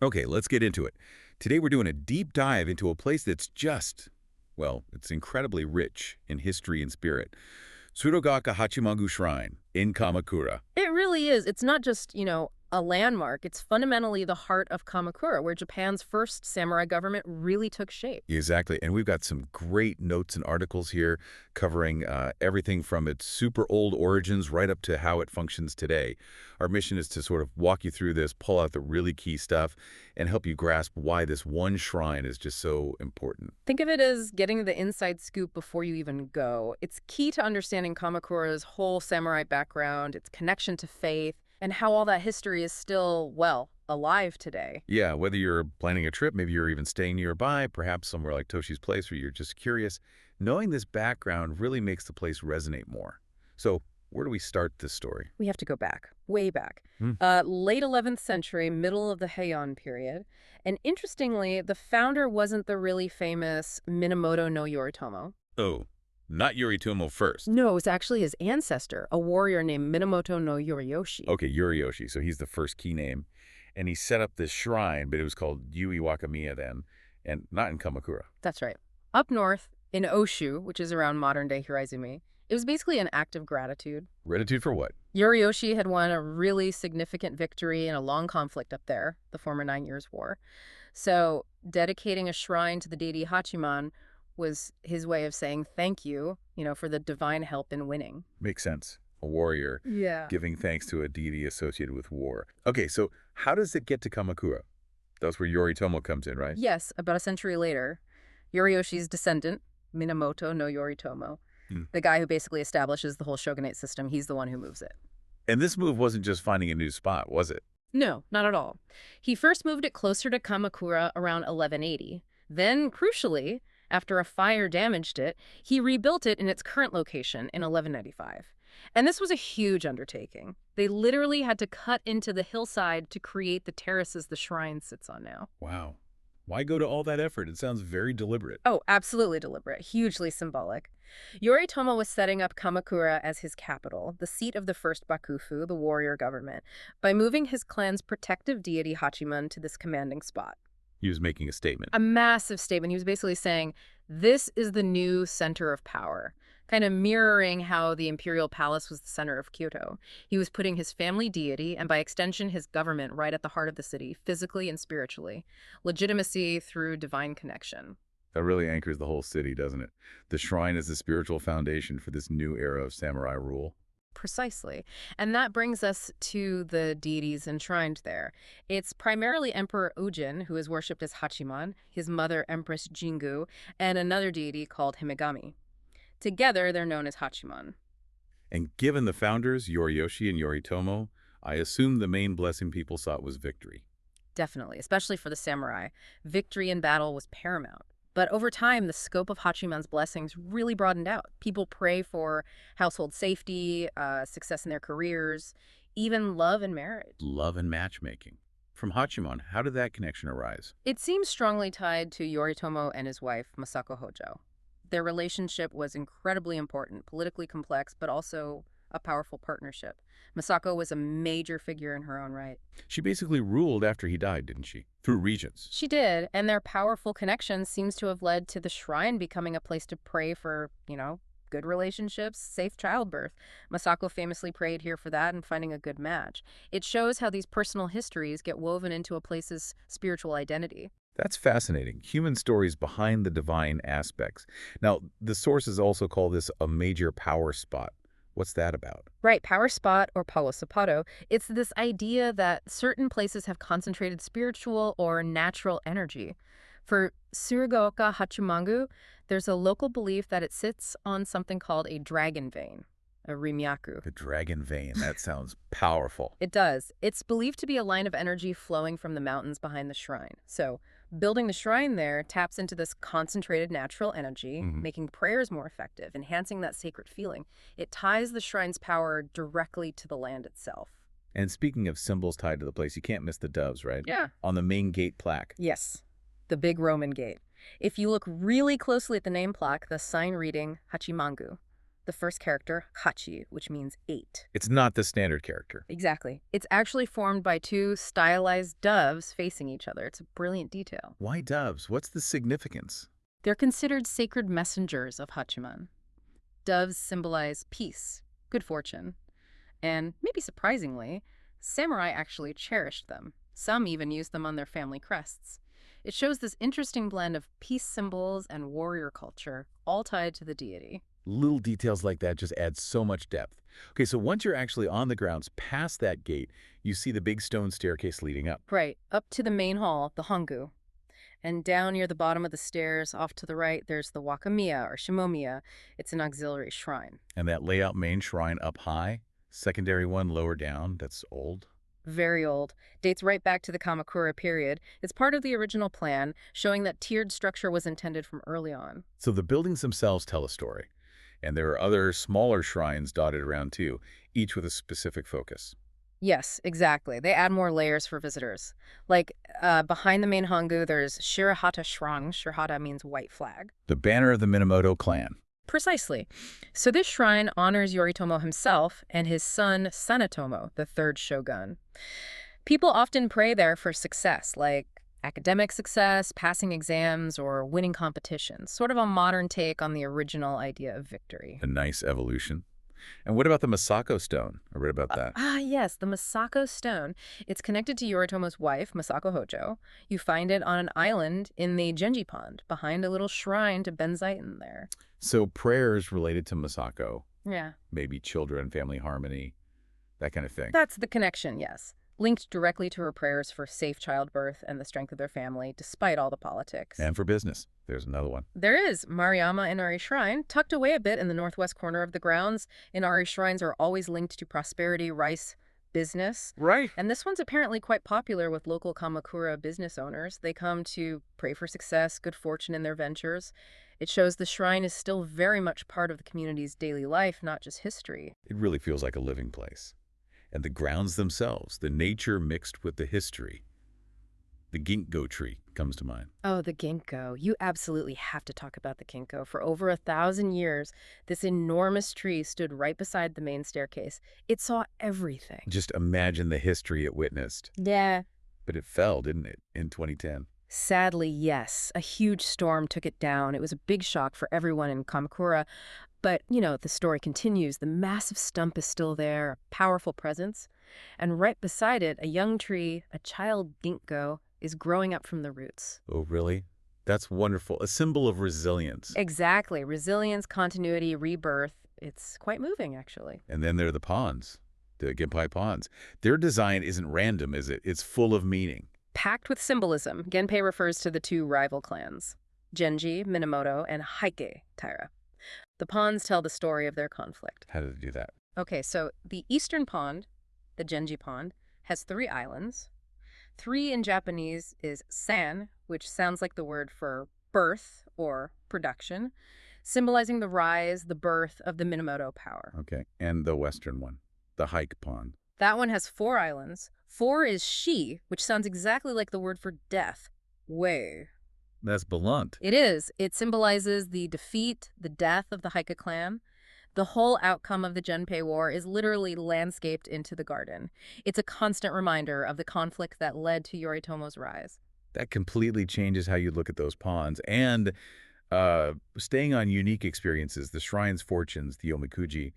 Okay, let's get into it. Today we're doing a deep dive into a place that's just, well, it's incredibly rich in history and spirit. Tsurugaoka Hachimangu Shrine in Kamakura. It really is. It's not just, a landmark. It's fundamentally the heart of Kamakura, where Japan's first samurai government really took shape. Exactly, and we've got some great notes and articles here covering everything from its super old origins right up to how it functions today. Our mission is to sort of walk you through this, pull out the really key stuff, and help you grasp why this one shrine is just so important. Think of it as getting the inside scoop before you even go. It's key to understanding Kamakura's whole samurai background, its connection to faith, and how all that history is still, well, alive today. Yeah, whether you're planning a trip, maybe you're even staying nearby, perhaps somewhere like Toshi's Place where you're just curious, knowing this background really makes the place resonate more. So, where do we start this story? We have to go back, way back. Hmm. Late 11th century, middle of the Heian period. And interestingly, the founder wasn't the really famous Minamoto no Yoritomo. Oh, not Yoritomo first. No, it was actually his ancestor, a warrior named Minamoto no Yoriyoshi. Okay, Yoriyoshi, so he's the first key name. And he set up this shrine, but it was called Yui Wakamiya then, and not in Kamakura. That's right. Up north, in Oshu, which is around modern-day Hiraizumi, it was basically an act of gratitude. Gratitude for what? Yoriyoshi had won a really significant victory in a long conflict up there, the former 9 Years' War. So dedicating a shrine to the deity Hachiman was his way of saying thank you, for the divine help in winning. Makes sense. A warrior Yeah. giving thanks to a deity associated with war. Okay, so how does it get to Kamakura? That's where Yoritomo comes in, right? Yes, about a century later, Yoriyoshi's descendant, Minamoto no Yoritomo, Hmm. the guy who basically establishes the whole shogunate system, he's the one who moves it. And this move wasn't just finding a new spot, was it? No, not at all. He first moved it closer to Kamakura around 1180. Then, crucially, after a fire damaged it, he rebuilt it in its current location in 1195. And this was a huge undertaking. They literally had to cut into the hillside to create the terraces the shrine sits on now. Wow. Why go to all that effort? It sounds very deliberate. Oh, absolutely deliberate, hugely symbolic. Yoritomo was setting up Kamakura as his capital, the seat of the first Bakufu, the warrior government, by moving his clan's protective deity Hachiman to this commanding spot. He was making a statement. A massive statement. He was basically saying, this is the new center of power, kind of mirroring how the imperial palace was the center of Kyoto. He was putting his family deity, and by extension his government, right at the heart of the city, physically and spiritually. Legitimacy through divine connection. That really anchors the whole city, doesn't it? The shrine is the spiritual foundation for this new era of samurai rule. Precisely. And that brings us to the deities enshrined there. It's primarily Emperor Ujin, who is worshipped as Hachiman, his mother Empress Jingu, and another deity called Himegami. Together, they're known as Hachiman. And given the founders, Yoriyoshi and Yoritomo, I assume the main blessing people sought was victory. Definitely, especially for the samurai. Victory in battle was paramount. But over time, the scope of Hachiman's blessings really broadened out. People pray for household safety, success in their careers, even love and marriage. Love and matchmaking. From Hachiman, how did that connection arise? It seems strongly tied to Yoritomo and his wife, Masako Hojo. Their relationship was incredibly important, politically complex, but also a powerful partnership. Masako was a major figure in her own right. She basically ruled after he died, didn't she? Through regents. She did, and their powerful connection seems to have led to the shrine becoming a place to pray for, good relationships, safe childbirth. Masako famously prayed here for that and finding a good match. It shows how these personal histories get woven into a place's spiritual identity. That's fascinating. Human stories behind the divine aspects. Now, the sources also call this a major power spot. What's that about? Right, power spot or palo sapato, it's this idea that certain places have concentrated spiritual or natural energy. For Tsurugaoka Hachimangu, there's a local belief that it sits on something called a dragon vein, a rimyaku. The dragon vein. That sounds powerful. It does. It's believed to be a line of energy flowing from the mountains behind the shrine. So building the shrine there taps into this concentrated natural energy, making prayers more effective, enhancing that sacred feeling. It ties the shrine's power directly to the land itself. And speaking of symbols tied to the place, you can't miss the doves, right? Yeah. On the main gate plaque. Yes, the big Roman gate. If you look really closely at the name plaque, the sign reading Hachimangu, the first character, Hachi, which means 8. It's not the standard character. Exactly. It's actually formed by two stylized doves facing each other. It's a brilliant detail. Why doves? What's the significance? They're considered sacred messengers of Hachiman. Doves symbolize peace, good fortune, and, maybe surprisingly, samurai actually cherished them. Some even used them on their family crests. It shows this interesting blend of peace symbols and warrior culture, all tied to the deity. Little details like that just add so much depth. Okay, so once you're actually on the grounds past that gate, you see the big stone staircase leading up. Right, up to the main hall, the Hongu. And down near the bottom of the stairs, off to the right, there's the Wakamiya or Shimomiya. It's an auxiliary shrine. And that layout main shrine up high, secondary one lower down, that's old. Very old. Dates right back to the Kamakura period. It's part of the original plan, showing that tiered structure was intended from early on. So the buildings themselves tell a story. And there are other smaller shrines dotted around too, each with a specific focus. Yes, exactly. They add more layers for visitors. Like, behind the main Hongu, there's Shirahata Shrine. Shirahata means white flag. The banner of the Minamoto clan. Precisely. So this shrine honors Yoritomo himself and his son Sanetomo, the third shogun. People often pray there for success, like academic success, passing exams, or winning competitions. Sort of a modern take on the original idea of victory. A nice evolution. And what about the Masako stone? I read about that. Yes, the Masako stone. It's connected to Yoritomo's wife, Masako Hojo. You find it on an island in the Genji Pond, behind a little shrine to Benzaiten there. So prayers related to Masako, Yeah. maybe children, family harmony, that kind of thing. That's the connection, yes. Linked directly to her prayers for safe childbirth and the strength of their family, despite all the politics. And for business. There's another one. There is Maruyama Inari Shrine, tucked away a bit in the northwest corner of the grounds. Inari shrines are always linked to prosperity, rice, business. Right. And this one's apparently quite popular with local Kamakura business owners. They come to pray for success, good fortune in their ventures. It shows the shrine is still very much part of the community's daily life, not just history. It really feels like a living place. And the grounds themselves, the nature mixed with the history. The ginkgo tree comes to mind. Oh, the ginkgo. You absolutely have to talk about the ginkgo. For over 1,000 years, this enormous tree stood right beside the main staircase. It saw everything. Just imagine the history it witnessed. Yeah. But it fell, didn't it, in 2010? Sadly, yes. A huge storm took it down. It was a big shock for everyone in Kamakura. But, the story continues. The massive stump is still there, a powerful presence. And right beside it, a young tree, a child ginkgo, is growing up from the roots. Oh, really? That's wonderful. A symbol of resilience. Exactly. Resilience, continuity, rebirth. It's quite moving, actually. And then there are the ponds, the Genpai ponds. Their design isn't random, is it? It's full of meaning. Packed with symbolism, Genpei refers to the two rival clans, Genji, Minamoto, and Heike, Taira. The ponds tell the story of their conflict. How did they do that? Okay, so the eastern pond, the Genji pond, has 3 islands. 3 in Japanese is san, which sounds like the word for birth or production, symbolizing the rise, the birth of the Minamoto power. Okay. And the western one, the Hike pond. That one has 4 islands. 4 is shi, which sounds exactly like the word for death, wei. That's blunt. It is. It symbolizes the defeat, the death of the Heike clan. The whole outcome of the Genpei War is literally landscaped into the garden. It's a constant reminder of the conflict that led to Yoritomo's rise. That completely changes how you look at those ponds. And staying on unique experiences, the shrine's fortunes, the omikuji,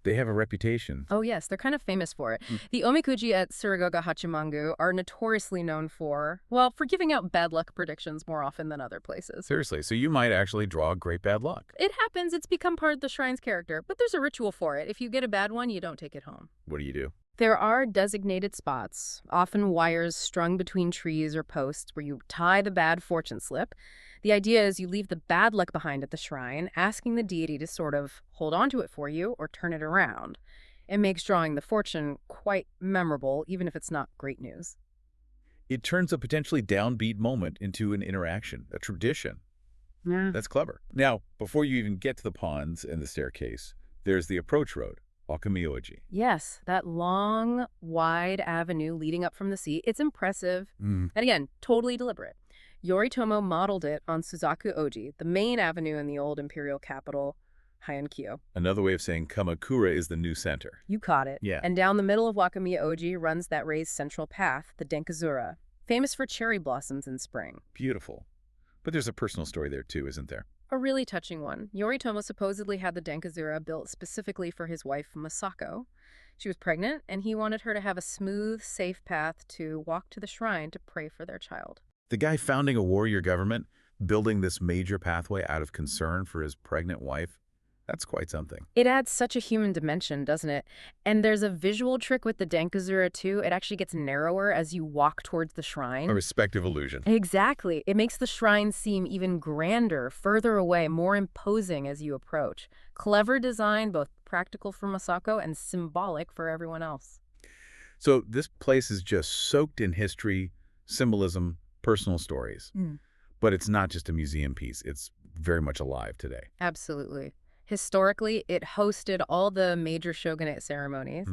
they have a reputation. Oh, yes. They're kind of famous for it. The omikuji at Tsurugaoka Hachimangu are notoriously known for giving out bad luck predictions more often than other places. Seriously, so you might actually draw great bad luck. It happens. It's become part of the shrine's character, but there's a ritual for it. If you get a bad one, you don't take it home. What do you do? There are designated spots, often wires strung between trees or posts, where you tie the bad fortune slip. The idea is you leave the bad luck behind at the shrine, asking the deity to sort of hold on to it for you or turn it around. It makes drawing the fortune quite memorable, even if it's not great news. It turns a potentially downbeat moment into an interaction, a tradition. Yeah. That's clever. Now, before you even get to the ponds and the staircase, there's the approach road, Wakamioji. Yes, that long, wide avenue leading up from the sea. It's impressive. And again, totally deliberate. Yoritomo modeled it on Suzaku Oji, the main avenue in the old imperial capital, Heian-kyo. Another way of saying Kamakura is the new center. You caught it. Yeah. And down the middle of Wakamiya-oji runs that raised central path, the Denkazura, famous for cherry blossoms in spring. Beautiful. But there's a personal story there too, isn't there? A really touching one. Yoritomo supposedly had the Denkazura built specifically for his wife, Masako. She was pregnant, and he wanted her to have a smooth, safe path to walk to the shrine to pray for their child. The guy founding a warrior government, building this major pathway out of concern for his pregnant wife, that's quite something. It adds such a human dimension, doesn't it? And there's a visual trick with the Denkazura, too. It actually gets narrower as you walk towards the shrine. A respective illusion. Exactly. It makes the shrine seem even grander, further away, more imposing as you approach. Clever design, both practical for Masako and symbolic for everyone else. So this place is just soaked in history, symbolism, personal stories. But it's not just a museum piece. It's very much alive today. Absolutely. Historically, it hosted all the major shogunate ceremonies.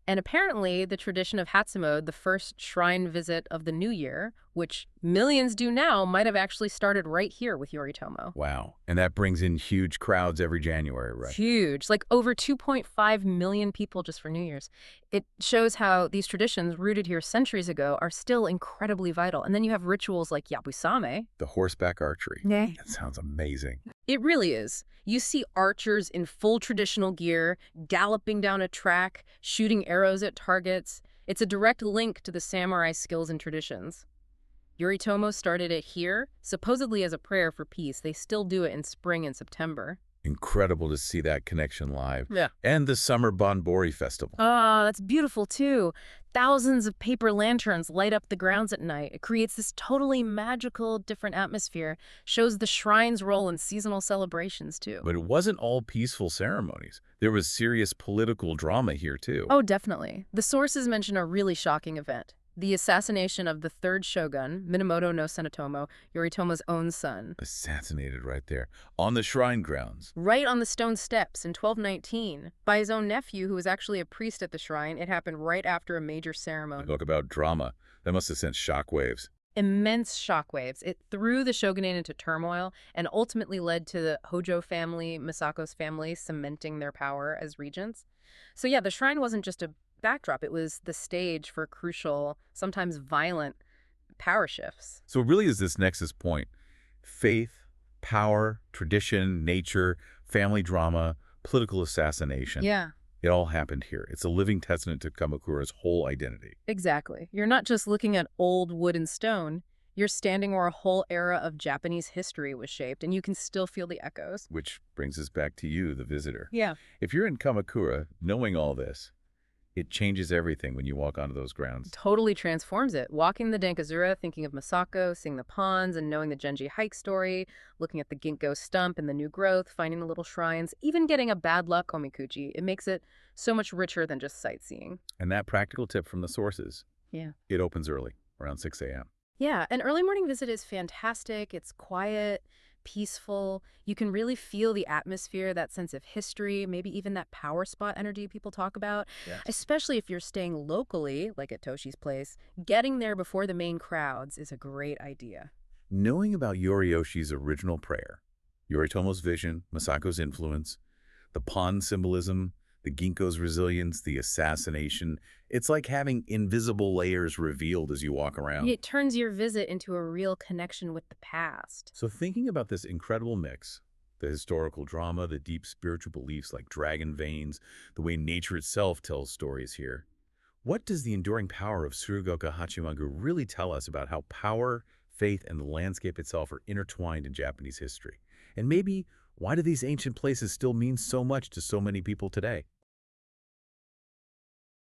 And apparently, the tradition of Hatsumode, the first shrine visit of the new year, which millions do now, might have actually started right here with Yoritomo. Wow. And that brings in huge crowds every January, right? It's huge, like over 2.5 million people just for New Year's. It shows how these traditions, rooted here centuries ago, are still incredibly vital. And then you have rituals like Yabusame. The horseback archery. Yeah. That sounds amazing. It really is. You see archers in full traditional gear, galloping down a track, shooting arrows at targets. It's a direct link to the samurai skills and traditions. Yoritomo started it here, supposedly as a prayer for peace. They still do it in spring and September. Incredible to see that connection live. Yeah. And the Summer Bonbori Festival. Oh, that's beautiful, too. Thousands of paper lanterns light up the grounds at night. It creates this totally magical, different atmosphere, shows the shrine's role in seasonal celebrations, too. But it wasn't all peaceful ceremonies. There was serious political drama here, too. Oh, definitely. The sources mention a really shocking event. The assassination of the third shogun, Minamoto no Senatomo, Yoritomo's own son. Assassinated right there, on the shrine grounds. Right on the stone steps in 1219, by his own nephew, who was actually a priest at the shrine. It happened right after a major ceremony. Talk about drama. That must have sent shockwaves. Immense shockwaves. It threw the shogunate into turmoil and ultimately led to the Hojo family, Masako's family, cementing their power as regents. So yeah, the shrine wasn't just a backdrop. It was the stage for crucial, sometimes violent, power shifts. So it really is this nexus point. Faith, power, tradition, nature, family drama, political assassination. Yeah. It all happened here. It's a living testament to Kamakura's whole identity. Exactly. You're not just looking at old wood and stone. You're standing where a whole era of Japanese history was shaped, and you can still feel the echoes. Which brings us back to you, the visitor. Yeah. If you're in Kamakura, knowing all this, it changes everything when you walk onto those grounds. Totally transforms it. Walking the Denkazura, thinking of Masako, seeing the ponds, and knowing the Genji hike story, looking at the ginkgo stump and the new growth, finding the little shrines, even getting a bad luck omikuji, it makes it so much richer than just sightseeing. And that practical tip from the sources. Yeah. It opens early, around 6 a.m. Yeah, an early morning visit is fantastic. It's quiet, peaceful. You can really feel the atmosphere, that sense of history, maybe even that power spot energy people talk about. Yes. Especially if you're staying locally, like at Toshi's place, getting there before the main crowds is a great idea. Knowing about Yoriyoshi's original prayer, Yoritomo's vision, Masako's influence, the pond symbolism, the ginkgo's resilience, the assassination, it's like having invisible layers revealed as you walk around. It turns your visit into a real connection with the past. So thinking about this incredible mix, the historical drama, the deep spiritual beliefs like dragon veins, the way nature itself tells stories here, what does the enduring power of Tsurugaoka Hachimangu really tell us about how power, faith, and the landscape itself are intertwined in Japanese history? And maybe, why do these ancient places still mean so much to so many people today?